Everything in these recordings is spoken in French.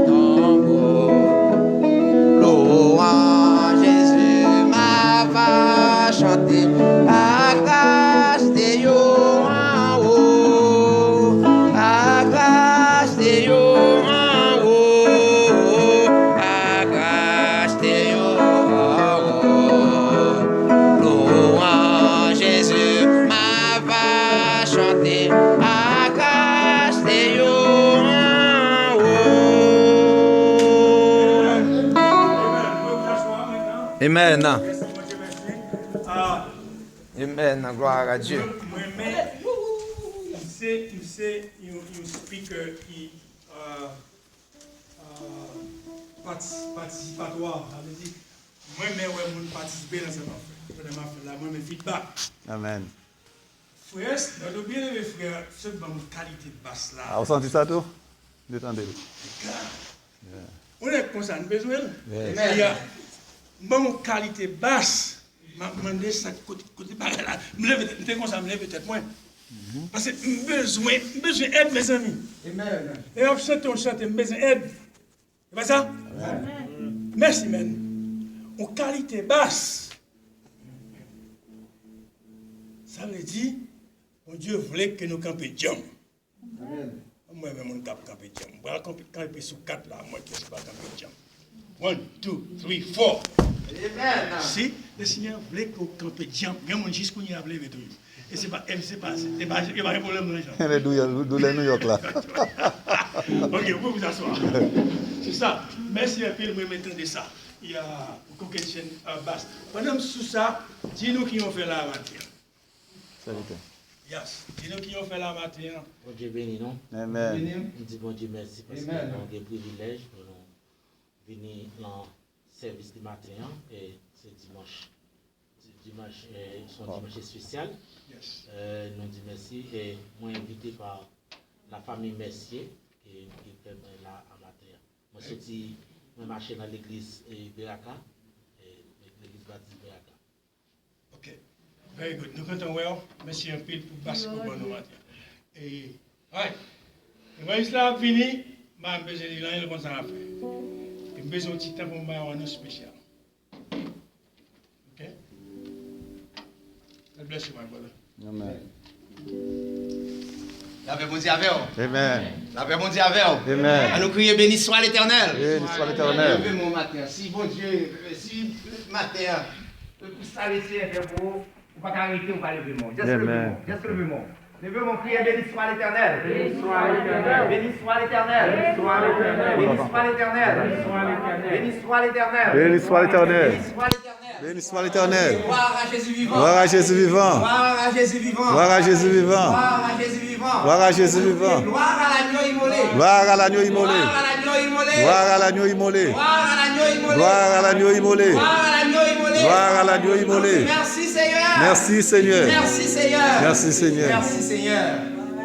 tambour. Louange Jésus, ma va chanter. Grâce de yo en haut. Grâce de yo en haut. Grâce de yo en haut. Louange Jésus, ma va chanter. Grâce de yo en haut. Amen. Amen. Gloire à Dieu. C'est un speaker qui participatoire. Ça veut dire, moi-même, je participer dans cette affaire. Moi-même, feedback. Amen. Frère, notre bien-aimé frère, c'est une qualité de basse là. Ah, vous sentez ça tout? Détendez-le. On est comme ça, nous avons besoin. Yes. Il y a une qualité basse. Je me demande ça côté barré là. Je me lève comme ça, je me lève peut-être moins. Parce que j'ai besoin d'aide, mes amis. Amen. Et on chante, j'ai besoin d'aide. C'est pas ça? Merci, man. En qualité basse. Ça veut dire, mon Dieu voulait que nous campions. Moi-même, on camper jam. Voilà, camper sous 4 là, moi qui ne sais pas camper jam. 1, 2, 3, 4. Amen. Si le Seigneur voulait qu'on campe jam, même on jusqu'où il a levé tout. Et c'est pas, il n'y a pas de problème dans les gens. Les douleurs New York là. Ok, vous pouvez vous asseoir. C'est ça. Merci un peu, moi m'entendez ça. Il y a une question basse. Pendant sous ça, dis-nous qui ont fait la matière. Salut. Yes. Dis-nous qui ont fait la matière. Bon Dieu béni, non? Amen. On dit bon Dieu merci parce que nous avons des privilèges pour nous venir dans le service du matin et c'est dimanche. Son dimanche spécial. Yes. Nous disons merci et moi invité par la famille Mercier qui fait là à matin. Moi sorti, moi marché dans l'église Beraka, l'église baptiste Beraka. Ok. Very good. Nous comptons well. Merci un peu pour passer pour bon matin. Et ouais. Et moi là fini, m'a besoin de rien comme ça à faire. Et besoin de petit temps pour moi un spécial. Ok. God bless you, my brother. Amen. La paix, bon Dieu avec vous. Amen. La paix, bon Dieu avec vous. Amen. À nous crier, béni soit l'Éternel. Béni soit l'Éternel. Levez mon matin. Si bon Dieu, si matin, pour s'arrêter un peu pour vous, pas arrêter, on va lever mon. Juste lever mon. Juste lever mon. Levez mon, crier, béni soit l'Éternel. Béni soit l'Éternel. Béni soit l'Éternel. Béni soit l'Éternel. Béni soit l'Éternel. Béni soit l'Éternel. Béni soit l'Éternel. Béni soit l'Éternel. Gloire à Jésus vivant. Gloire à Jésus vivant. Gloire à Jésus vivant. Gloire à Jésus vivant. Gloire à Jésus vivant. Gloire à Jésus vivant. Gloire à l'agneau immolé. Gloire à l'agneau immolé. Gloire à l'agneau immolé. Gloire à l'agneau immolé. Gloire à l'agneau immolé. Gloire à l'agneau immolé. Gloire à l'agneau immolé. Gloire à l'agneau immolé. Merci Seigneur. Merci Seigneur. Merci Seigneur. Merci Seigneur. Merci Seigneur.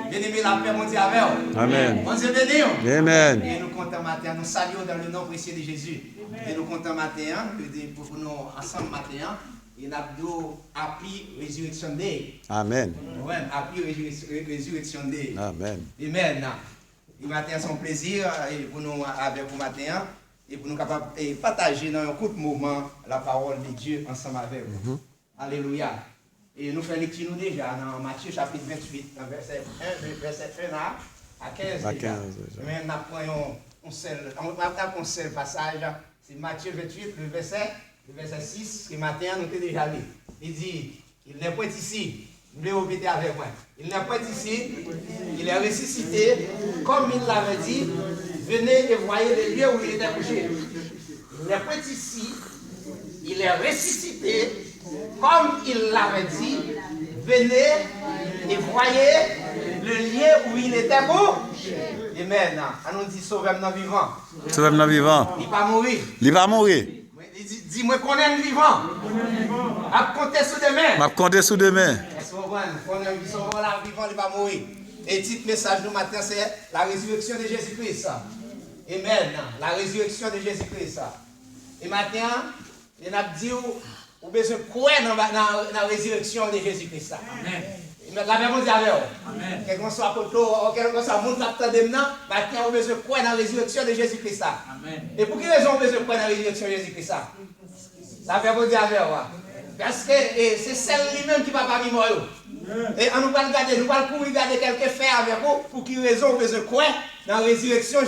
Bien-aimé, la paix, mon Dieu, avec vous. Amen. Mon Dieu béni. Amen. Et nous comptons matin, nous saluons dans le nom précieux de Jésus. Et nous comptons matin, pour nous ensemble matin, et nous avons appris Résurrection Day. Amen. Ouais, appris Résurrection Day. Amen. Amen. Et matin, c'est un plaisir pour nous avec vous matin et pour nous capables de partager dans un court moment la parole de Dieu ensemble avec vous. Alléluia. Et nous faisons lecture nous déjà dans Matthieu chapitre 28, verset 1 à 15. Mais nous prenons un seul passage, c'est Matthieu 28, le verset 6, ce matin nous sommes déjà allés. Il dit, il n'est pas ici, vous voulez répéter avec moi, il n'est pas ici, il est ressuscité, comme il l'avait dit, venez et voyez le lieu où il était couché. Il n'est pas ici, il est ressuscité, comme il l'avait dit, venez et voyez le lieu où il était beau. Amen. On nous dit sauvez-moi vivant. Sauvez-moi vivant. Il va mourir. Il va mourir. Dis-moi qu'on est vivant. À compter sous demain. M'a compter sous demain. Est-ce qu'on est vivant, il va mourir. Et le titre message du matin, c'est la résurrection de Jésus-Christ. Amen. La résurrection de Jésus-Christ. Et maintenant, il a dit, vous besoin de croire dans la résurrection de Jésus-Christ. Amen. La Bible dit avec vous. Quel qu'on soit poteau, quel qu'on soit monde qui attend maintenant, maintenant on a besoin de croire dans la résurrection de Jésus-Christ. Et pour quelle raison on a besoin de croire dans la résurrection de Jésus-Christ? La Bible dit avec vous. Parce que c'est celle lui-même qui va pas mourir. Et on nous va regarder, nous allons regarder quelqu'un faire avec vous, pour quelle raison on a besoin de croire dans la résurrection de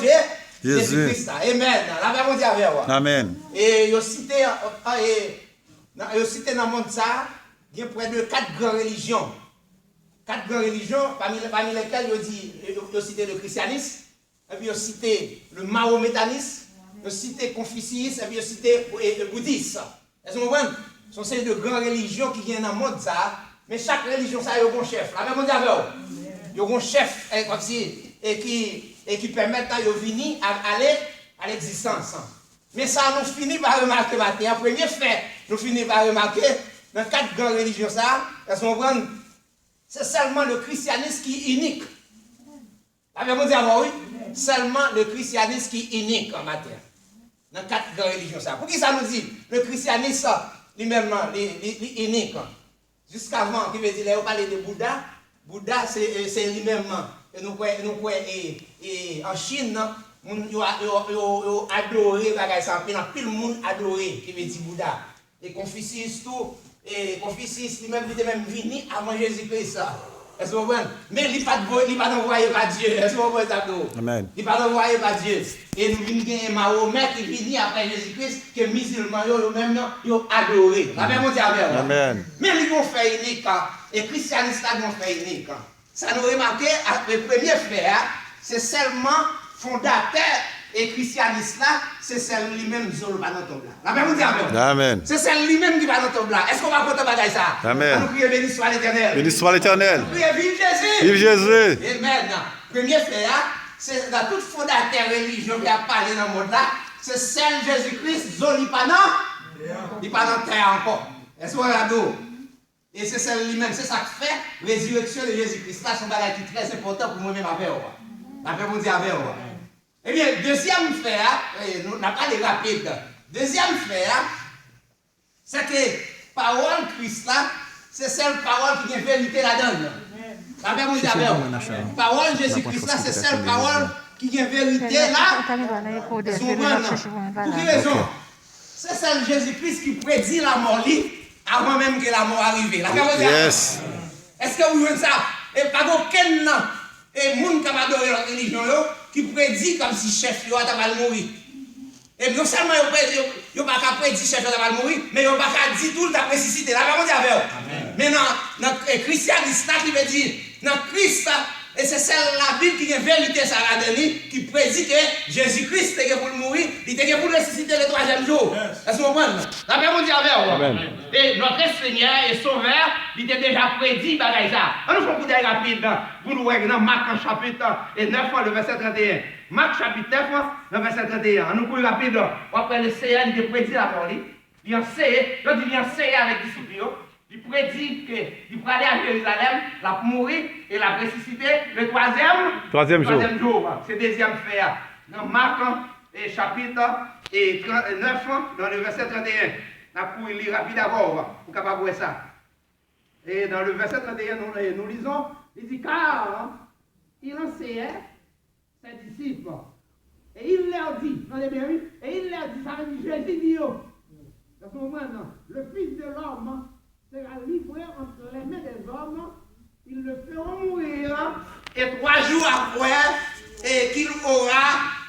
Jésus-Christ. Amen. La Bible dit avec vous. Amen. Et il cité dans le monde ça, il y a près de 4 grandes religions. 4 grandes religions, parmi lesquelles il cité le christianisme, et puis il cité le mahométanisme, il cité le confucianisme, et puis il cité le bouddhisme. Est-ce que vous comprenez? Ce sont ces 2 grandes religions qui viennent dans le monde ça, mais chaque religion ça a un chef. La même il y a un chef comme si, et qui permet de venir à aller à l'existence. Mais ça, nous finissons par remarquer maintenant. En premier fait, nous finissons par remarquer dans 4 grandes religions ça, est-ce que vous comprenez? C'est seulement le christianisme qui est unique. La Bible dit oui, seulement le christianisme qui est unique en matière. Dans 4 grandes religions ça. Pour qui ça nous dit? Le christianisme lui-même est unique. Jusqu'avant, qui veut dire, on parle de Bouddha. Bouddha, c'est lui-même. Et nous croyons en Chine, ils ont adoré, il le monde adoré, qui veut dire Bouddha. Et Confucius tout. Et Confucius lui-même, il était même venu avant Jésus-Christ. Est-ce que vous comprenez? Mais il n'est pas envoyé par Dieu. Est-ce que vous comprenez ça? Amen. Il n'est pas envoyé par Dieu. Et nous venons gagner Mahomet qui vient après Jésus-Christ, que les musulmans eux-mêmes ont adoré. La même Amen. mais ils vont faire unique. Et les christianistes vont faire unique. Ça nous remarque, le premier frère, c'est seulement fondateur. Et christianisme là, c'est celle lui-même qui va dans ton là. La même dit Amen. c'est celle lui-même qui va dans ton là. Est-ce qu'on va compter bagaille ça? Amen. On nous crie béni soit l'Éternel. Béni soit l'Éternel. Priez vive Jésus. Vive Jésus. Amen. Premier frère, c'est dans toute fondateur religion qui a parlé dans le monde là, c'est celle Jésus-Christ, zone pas dans terre encore. Est-ce qu'on va dire? Et c'est celle lui-même, c'est ça qui fait résurrection de Jésus-Christ. Là, c'est un bagage qui est très important pour moi-même avec vous. La paix vous dit avec vous. Eh bien, deuxième fait, nous n'avons pas les rapides. Deuxième fait, c'est que parole Christ là, c'est celle parole qui est vérité là-dedans. La paix vous dit avec vous. Parole Jésus-Christ là, c'est celle parole qui est vérité là. Pour quelle raison? C'est celle Jésus-Christ qui prédit la mort avant même que la mort arrive. La paix vous dit avec vous. Est-ce que vous voyez ça? Et pas aucun monde qui a adoré la religion qui prédit comme si chef yo va mourir. Et non seulement yo pas prédit chef yo va mourir, mais yo pas dit tout le ressuscité. La Bible dit avec vous. Mais dans le christianisme qui veut dire dans Christ, et c'est celle la Bible qui est vérité ça la donné qui prédit que Jésus-Christ était pour mourir, il était pour ressusciter le 3e jour. Est-ce que vous comprenez? La Bible dit avec vous. Et notre Seigneur et Sauveur, il était déjà prédit bagaille ça. On nous fait un coup d'œil rapide. Vous nous voyez dans Marc chapitre 9, le verset 31. Marc chapitre 9, le verset 31. On nous court rapide. Après le Seigneur, il prédit la mort. Il vient essayer avec les disciples. Il prédit qu'il va aller à Jérusalem, la mourir et la ressusciter le 3e jour. C'est le deuxième fait. Dans Marc chapitre 9, dans le verset 31. On va lire rapide d'abord pour capable voir ça. Et dans le verset 31, nous lisons, il dit car il enseignait ses disciples. Et il leur dit, ça veut dire Jésus dit, dans ce moment, le Fils de l'homme sera livré entre les mains des hommes, ils le feront mourir, et 3 jours après, et qu'il aura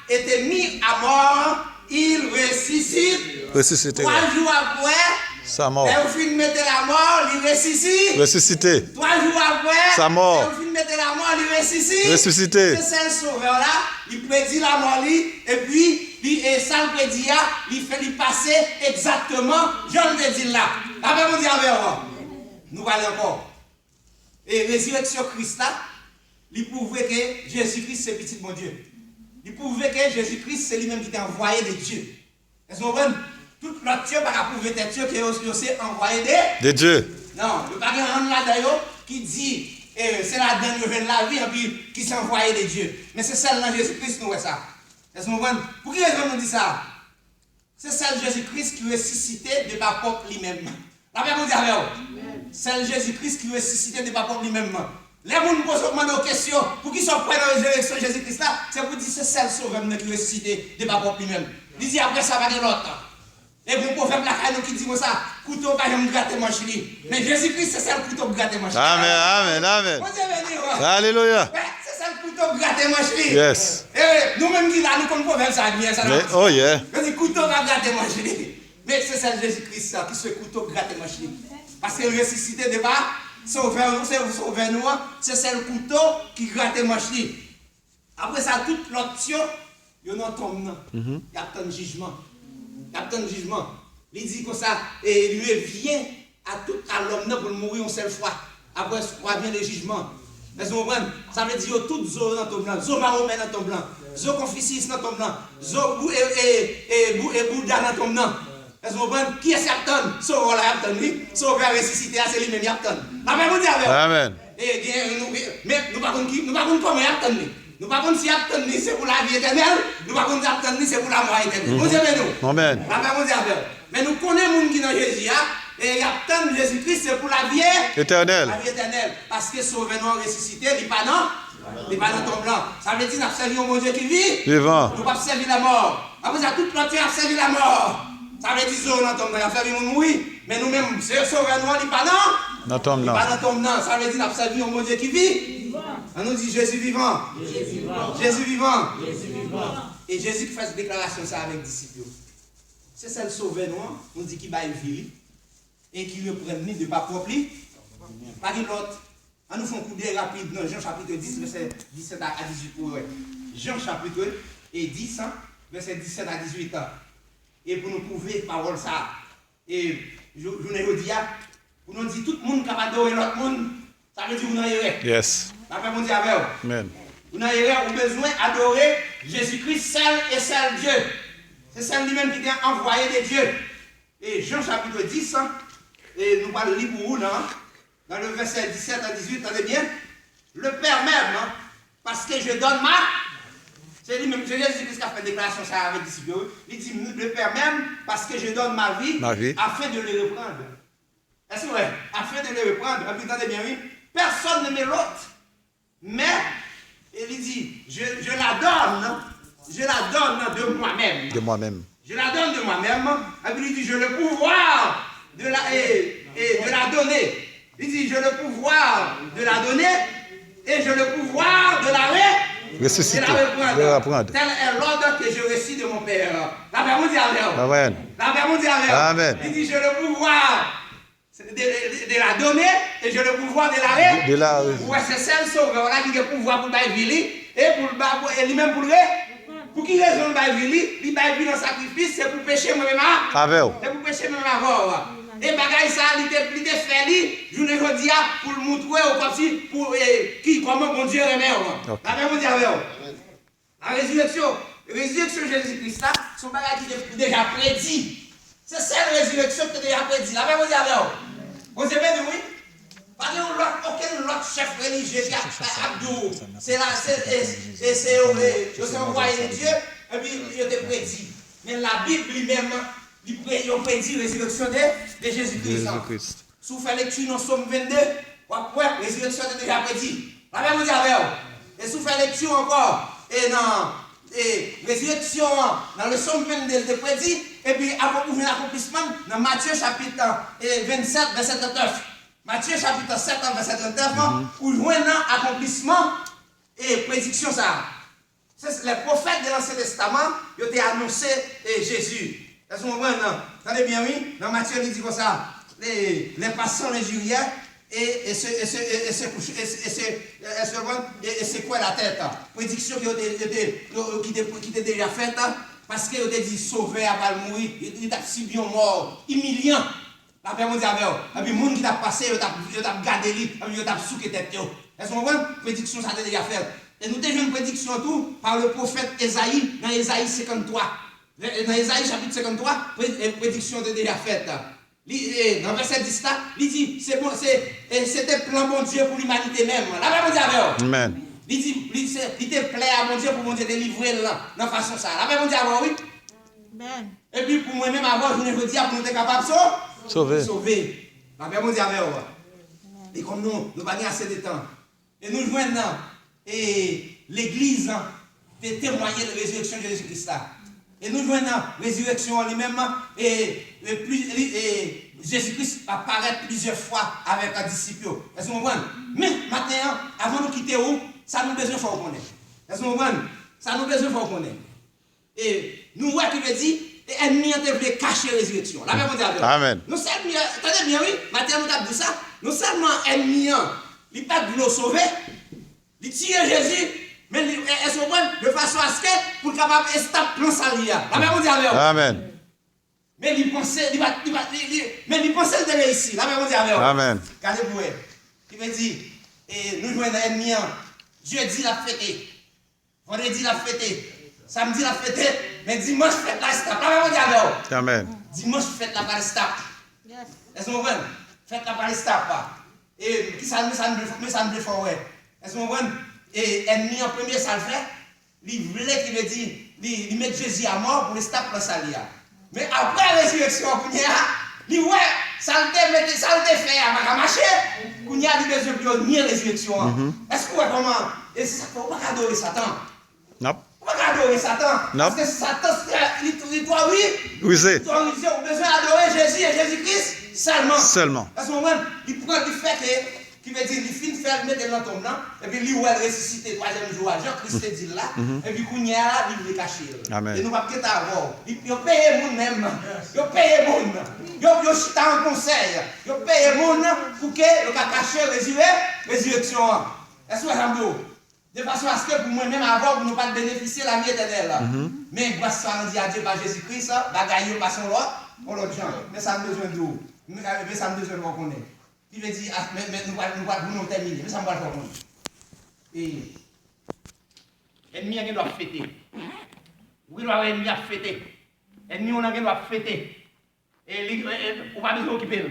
été mis à mort, il ressuscite. 3 jours après, sa mort. Et au fin de mettre la mort, il ressuscite. Ressuscité. 3 jours après, sa mort. Et au fin de mettre la mort, il ressuscite. Ressuscité. C'est le sauveur là, il prédit la mort, et puis, ça le prédit, il fait lui passer exactement, Jean le dit là. La Bible dit avec nous allons encore. Et résurrection Christ là, il prouve que Jésus-Christ c'est petit mon Dieu. Il prouve que Jésus-Christ c'est lui-même qui t'a envoyé de Dieu. Est-ce que vous comprenez? Tout l'autre Dieu va prouver que Dieu que c'est envoyé de Dieu. Non, il n'y a pas un là d'ailleurs qui dit c'est la dernière de la vie et puis qui s'est envoyé de Dieu. Mais c'est celle-là Jésus-Christ nous voit ça. Est-ce que vous comprenez? Pour quelle raison nous dit ça? C'est celle Jésus-Christ qui ressuscité de la porte lui-même. La Bible dit avec vous. c'est le Jésus-Christ qui ressuscité de pas lui-même. Les gens posent des questions pour qu'ils soient prêts dans la résurrection de Jésus-Christ là, c'est pour dire que c'est celle sauveur qui ressuscité de pas lui-même. Il dit après ça va de l'autre. Et bon prophète la qui dit ça, couteau pas me gratter manche li. Mais Jésus-Christ c'est celle couteau gratter manche. Amen, amen, amen. Alléluia. C'est celle couteau gratter manche li. Yes. Et nous-mêmes qui là nous comme prophète ça bien ça. Oh yeah. Le couteau va gratter manche li. Mais c'est celle Jésus-Christ qui se couteau gratter manche li. Parce que ressuscité de pas sauveur nous, c'est celle couteau qui gratte manche li. Après ça toute l'option, il y a un tombe. Il y a un jugement. Jugement. Il dit comme ça, et il vient à l'homme pour mourir une seule fois. Après, vient le jugement. Ça veut dire tout zo dans ton blanc, zo maromè dans ton blanc, zo confucius dans ton blanc, zo et Bouddha dans ton blanc. Qui est Yapton? Sauveur la Yapton, lui. Sauveur ressuscité, c'est lui-même Yapton. Amen, vous dites Amen. Mais nous ne savons pas comment Yapton. Nous ne savons pas si Yapton c'est pour la vie éternelle, nous ne savons pas si Yapton c'est pour la mort éternelle. Vous aimez nous? Amen. Mais nous connaissons les gens qui sont dans Jésus, et Yapton Jésus-Christ c'est pour la vie éternelle. La vie éternelle. Parce que sauveur nous ressuscité, il n'est pas non. Il n'est pas dans ton blanc. Ça veut dire que nous avons servi un bon Dieu qui vit. Vivant. Nous ne pas servir la mort. Après ça, toute notre vie a servi la mort. Ça veut dire que dans ton blanc, il a servi mon mourir. Mais nous-mêmes, c'est sauveur nous, il n'est pas non. Dans ton blanc. Il n'est pas dans ton blanc. Ça veut dire que nous avons servi un bon Dieu qui vit. On nous dit Jésus vivant. Jésus vivant. Et Jésus qui fait cette déclaration ça avec les disciples. C'est celle sauveur nous, on dit qu'il va vivre et qu'il le prenne de pas propre. Pas de l'autre. On nous fait un coup d'œil rapide dans Jean chapitre 10, verset 17 à 18. Jean chapitre 10, verset 17 à 18. Et pour nous prouver parole ça. Et je ne dis pas, pour nous dire tout le monde qui va adorer l'autre monde, ça veut dire que vous n'avez rien. Yes. La paix mondiale avec vous. Amen. Vous n'avez rien, vous avez besoin d'adorer Jésus-Christ seul et seul Dieu. C'est celle lui-même qui t'a envoyé de Dieu. Et Jean chapitre 10, et nous parlons libre pour vous, dans le verset 17 à 18, attendez bien. Le Père même, parce que je donne ma. C'est lui-même, c'est Jésus-Christ qui a fait une déclaration ça avec les disciples. Il dit, le Père même, parce que je donne ma vie, afin de le reprendre. Est-ce que vrai? Afin de le reprendre. Et puis, attendez bien, oui. Personne ne met l'autre. Mais, il dit, je la donne de moi-même. De moi-même. Je la donne de moi-même. Et puis, il dit, j'ai le pouvoir de la donner. Il dit, j'ai le pouvoir de la donner et j'ai le pouvoir de la ressusciter. De la reprendre. Tel est l'ordre que je reçus de mon Père. La paix mondiale. Amen. La paix mondiale. Amen. Il dit, j'ai le pouvoir de la donner et j'ai le pouvoir de la ouais, c'est celle sauveur là qui a le pouvoir pour la vie et lui-même pour qui raison la vie il va vivre dans sacrifice, c'est pour pécher moi-même. C'est pour pécher moi-même avant. Et bagaille ça, il était fait, je ne veux dire pour le montrer comme si, pour comment bon Dieu remet. La paix mondiale. La résurrection de Jésus-Christ, son bagage qui est déjà prédit. C'est celle résurrection qui est déjà prédit. La paix mondiale. Vous savez, oui? Pas aucun autre chef religieux qui a Abdou. C'est envoyé de Dieu, et puis il a prédit. Mais la Bible lui-même, il prédit la résurrection de Jésus-Christ. Si vous faites lecture dans Somme 22, la résurrection est déjà prédit. La même vous dit et si vous faites lecture encore, et dans résurrection, dans le Somme 22, il est prédit, et puis vous avez l'accomplissement dans Matthieu chapitre 27, verset 39. Matthieu chapitre 7, verset 39, où vous voyez l'accomplissement et prédiction ça. Les prophètes de l'Ancien Testament, ils ont annoncé Jésus. Est-ce que vous comprenez? Attendez bien, oui. Dans Matthieu, il dit comme ça. Les passants, les juillet, et c'est quoi la tête? Prédiction qui était déjà faite, parce qu'il a dit sauver à pas mourir, il a si bien mort, humiliant. La paix mondiale. Et puis, les gens qui t'a passé, ils ont gardé lui, et puis ils ont souqué tête. Est-ce que vous comprenez? Prédiction, ça a déjà fait. Et nous avons une prédiction tout par le prophète Esaïe, dans Esaïe 53. Dans Esaïe chapitre 53, prédiction de déjà faite. Dans le verset 10, il dit, c'était plan bon Dieu pour l'humanité même. La paix mondiale. Amen. Il dit, il te plaît à mon Dieu pour mon Dieu délivrer là, dans façon ça. La paix mondiale, oui. Amen. Et puis pour moi-même, avant, je ne veux dire pour nous être capables de sauver. La paix mondiale. Et comme nous pas assez de temps. Et nous joignons, et l'Église de témoigner de la résurrection de Jésus-Christ. Et nous joignons la résurrection en lui-même, et Jésus-Christ apparaît plusieurs fois avec un disciple. Est-ce que vous comprenez? Mais maintenant, avant de quitter où, ça nous besoin de faire connaître. Est-ce que vous comprenez? Ça nous besoin de faire connaître. Et nous voyons qu'il veut dire, l'ennemi a voulu cacher la résurrection. La même chose. Amen. Nous seulement, attendez bien, oui, maintenant nous avons dit ça, nous seulement ennemi, il n'a pas de vouloir sauver, il tire Jésus, mais est-ce que vous comprenez? De façon à ce que, pour capable de stopper plan salia. La même chose. Amen. Mais il pensait, mais il pensait de réussir. La même chose. Amen. Regardez-vous, il me dit, et nous jouons un ennemi, jeudi la fêté, vendredi la fêté, samedi la fêté, mais dimanche fête la stop. La même chose. Amen. Dimanche fête la palestap. Est-ce que vous comprenez? Fête la palestap. Et qui ça me semble fort, ouais. Est-ce que vous comprenez? Et ennemi en premier, ça le fait. Il voulait qu'il me dise, il met Jésus à mort pour le stop pour salia. Mais après la résurrection, il ouais, ça le fait à marcher. Il y a des besoins de nier la résurrection. Est-ce que vous voyez comment? Et c'est ça qu'il ne faut pas adorer Satan. Non. On va pas adorer Satan. Non. Parce que Satan, il doit, oui. Oui, c'est. Il a besoin d'adorer Jésus et Jésus-Christ seulement. Seulement. À ce moment, il prend du fait qui veut dire, il finit de faire mettre dans le tombe là, et puis il va ressusciter le troisième jour. Jean-Christ dit là, et puis il y a là, il veut cacher. Amen. Et nous ne pouvons pas avoir. Il paye le monde même. Il paye le monde. Il chita en conseil. Il paye le monde pour que le cacher la résurrection. Est-ce que vous avez de façon à ce que pour moi-même avoir, pour ne pas bénéficier de la vie éternelle. Mais grâce à Dieu par Jésus-Christ, bagaille pas son lot, on l'autre gens. Mais ça a besoin de vous. Mais ça a besoin de vous connaître. Il veut dire, mais nous allons terminer. Mais ça me va le faire connaître. Et l'ennemi doit fêter. Oui, l'ennemi a fêté. L'ennemi doit fêter. Et on va besoin d'occuper.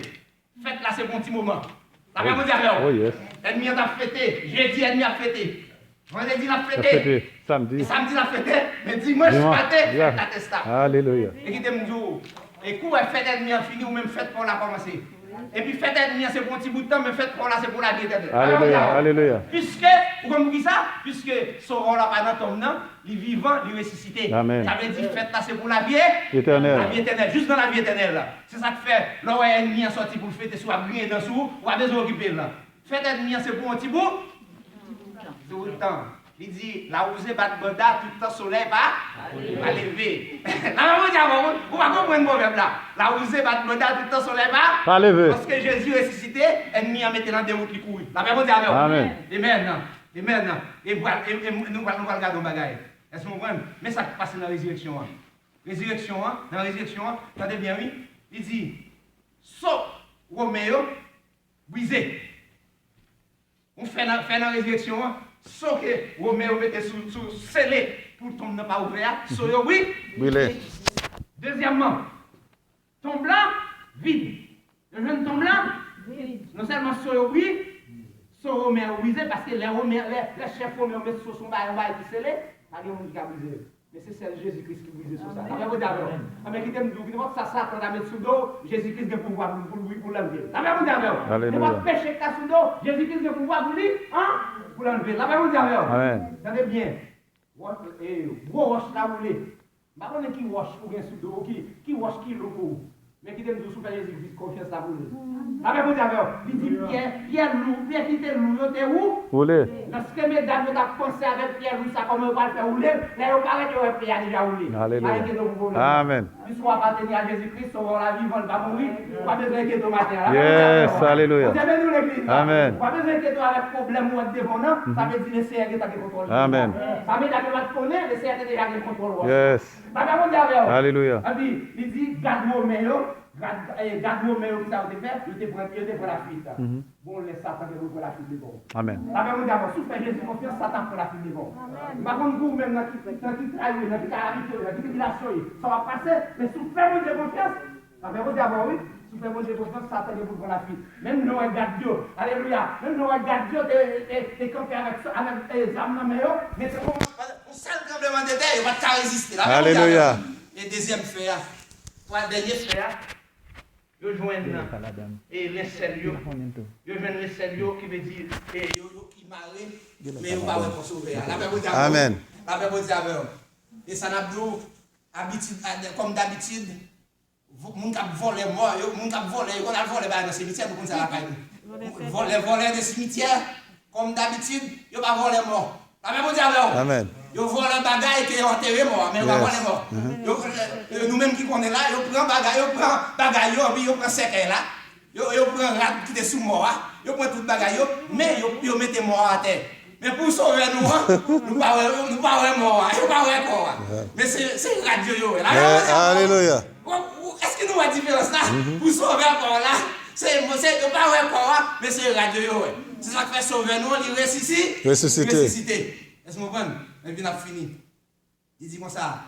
Faites là, c'est bon petit moment. La même chose. L'ennemi a fêté. Jeudi, l'ennemi a fêté. Vendredi, la fêté. Samedi. Samedi, la fêté. Mais dimanche, matin, la testa. Alléluia. Et qui t'aime dire, et quand fête ennemi a fini, ou même fête pour la commencer. Et puis fête ennemi, c'est pour un petit bout de temps, mais fête pour la, c'est pour la vie éternelle. Alléluia. Alléluia. Puisque, pourquoi vous dites ça? Puisque son rôle là, pendant ton nom, il est vivant, il est ressuscité. Amen. Ça veut dire fête là, c'est pour la vie éternelle. La vie éternelle, juste dans la vie éternelle. C'est ça que fait, là où l'ennemi a sorti pour le fêter, soit briller dans sous, ou a besoin d'occuper là. Fête ennemi, c'est pour un petit bout. Tout le temps. Il dit, la rosée bat banda, tout le temps soleil va lever. Là, vous va comprendre le problème là. La rosée bat banda, tout le temps soleil va lever. Parce que Jésus est ressuscité, ennemi a mis dans des routes qui courent. La même chose avec vous. Amen. Amen. Et nous allons regarder un bagage. Est-ce que vous comprenez? Mais ça passe dans la résurrection. Dans la résurrection, attendez bien, oui. Il dit, sauf Roméo, brisé. On fait dans la résurrection, sauf que Roméo mette sous scellé pour tomber pas ouvert. Sauf oui. Brûlé. Deuxièmement, tombe là, vide. Le jeune tombe là, non seulement sauf oui, sauf Roméo brisé, parce que les chefs Roméo mettent sur son bail qui scellé, il y a un monde qui a brisé. Mais c'est celle Jésus-Christ qui brise sur ça. Avec vous d'abord. Avec qui t'aime dire, ça quand on a mis sous l'eau, Jésus-Christ a pouvoir pour l'enlever. Avec vous d'abord. Alléluia. Ne pas pécher qu'à sous l'eau, Jésus-Christ a pouvoir pour lui, pour l'enlever. Avec vous d'abord. Amen. Attendez bien. Gros roche là roulé. Pas qu'on qui roche ou bien sous l'eau, qui roche qui l'eau. Mais qui t'aime dire sous Jésus-Christ, confiance là roulé. Avec vous d'abord. Il dit Pierre loup, Pierre qui était loup, il était où? Roulé. Lorsque mesdames ont pensé avec Pierre, ça comment on va le faire rouler, là on paraît que Pierre a déjà roulé. Alléluia. Amen. Puisqu'on va appartenir à Jésus-Christ, on va la vivre, on va mourir, on va besoin de matin. Yes, alléluia. Vous avez nous l'église. Amen. On va besoin de avec problème ou avec dévonant, ça veut dire le Seigneur qui a le contrôle. Amen. Ça veut dire que vous connaissez, le Seigneur qui a déjà le contrôle. Yes. Alléluia. Il dit, garde-moi garde-moi qui ça vous fait, il te prend la fuite. Bon, laisse Satan qui vous la fuite de bon. Amen. D'abord, souffre Jésus confiance, Satan pour la fuite de bon. Par contre, vous même dans qui travaille, dans qui caractère, dans qui relation, ça va passer, mais souffre de confiance. D'abord, oui, souffre de confiance, Satan qui vous prend la fuite. Même nous, regarde Dieu. Alléluia. Même nous, regarde Dieu, t'es campé avec les âmes, mais c'est bon. On sent le tremblement de terre, il va pas résister. Alléluia. Et deuxième fait, dernier fait, Yo joignent et les sérieux. Yo joignent les sérieux qui veut dire et yo qui marre mais yo pas pour sauver. Amen. La paix pour dire avec. Et ça n'a pas habitude comme d'habitude. Moun k'ap volé mort, moun k'ap volé, on a volé dans le cimetière pour ça la caille. Voler des cimetières comme d'habitude, yo pas volé mort. La paix pour dire avec. Amen. Yo volé bagaille qui est enterré mort, mais yo pas volé mort. Nous même qui connaît là, yo prend bagaille puis yo prend séquelle là. Yo prend rat qui est sous mort, yo prend tout bagaille mais yo mettez mort à terre. Mais pour sauver nous, nous pas mort, yo pas corps. Mais c'est radio yo. Alléluia. Est-ce que nous avons la différence là? Pour sauver corps là, c'est pas corps, mais c'est radio yo. C'est ça qui fait sauver nous, il ressuscite. Ressusciter. Est-ce que vous comprenez? Et puis on a fini. Il dit comme ça.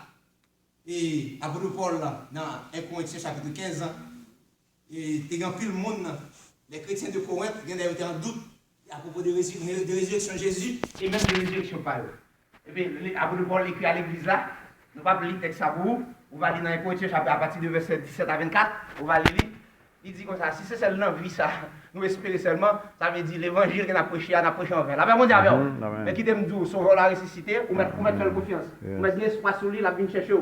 Et apôtre Paul dans 1 Corinthiens chapitre 15, et il y a pile monde, les chrétiens de Corinthe, ils ont en doute à propos de résurrection de Jésus et même de résurrection par eux. Et puis l'apôtre Paul écrit à l'église là, nous ne pouvons pas lire le texte à vous, on va lire dans 1 Corinthiens chapitre à partir du verset 17 à 24, on va lire. Il dit comme ça, si c'est seulement vie ça, nous espérons seulement, ça veut dire l'évangile qu'on a prêché en vain. La paix mondiale avec vous. Mais qui t'aime dire, sauveur la ressuscité, ou mettre faire confiance. Ou mettre bien espoir sur lui, la vie chercher.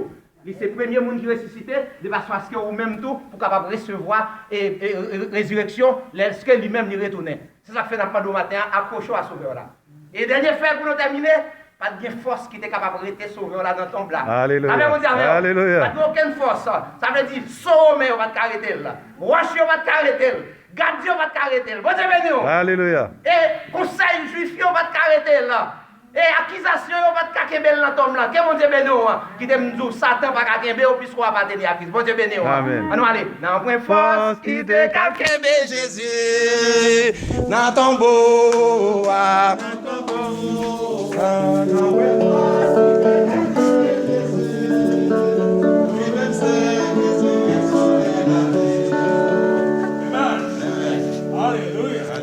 C'est le premier monde qui ressuscité, de façon à ce que vous-même tout, pour capable recevoir et résurrection, lorsque lui-même lui retourne. C'est ça que fait dans le matin, accrochons à sauveur là. Et dernier fait pour nous terminer, pas de force qui était capable de rester sauveur là dans ton blanc. Alléluia. Alléluia. Pas aucune force. Ça veut dire, sauver, on va t'arrêter là. Rocher, on va t'arrêter. Gardien, on va t'arrêter. Bon Dieu béni. Alléluia. Et conseil juif, on va t'arrêter là. Et accusation, on va t'arrêter dans ton blanc. Quel bon Dieu béni, qui t'aime dire, Satan va t'arrêter, puisqu'on va pas tenir accuse. Bon Dieu béni. Amen. On va aller. Dans point force, qui te t'arrêter Jésus. Dans ton beau. Dans ton beau.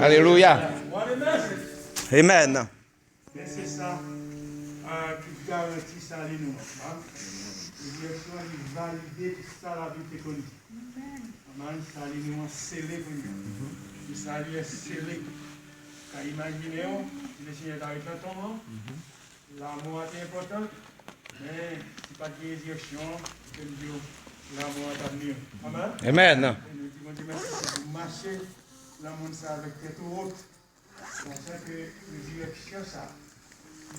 Alléluia. Amen. Mais c'est ça qui garantit ça à nous. L'élection est validée, tout ça la vie est connue. Amen. Ça nous scellé pour nous. Tout ça est scellé. Car imaginez, le Seigneur est avec ton nom. L'amour est important, mais ce n'est pas de résurrection, que nous disons l'amour est à venir. Amen. Amen. Et nous disons Dieu merci pour marcher l'amour avec tête haute. C'est ça que résurrection, ça,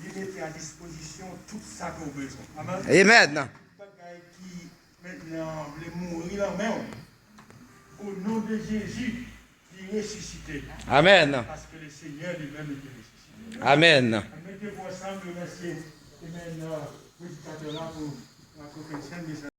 il mettait à disposition tout ça qu'on a besoin. Amen. Amen. Qui maintenant voulait mourir là même. Au nom de Jésus, il est ressuscité. Amen. Parce que le Seigneur lui-même était ressuscité. Amen. Mettez-vous ensemble, merci. Et maintenant, prédicateur là pour la confession des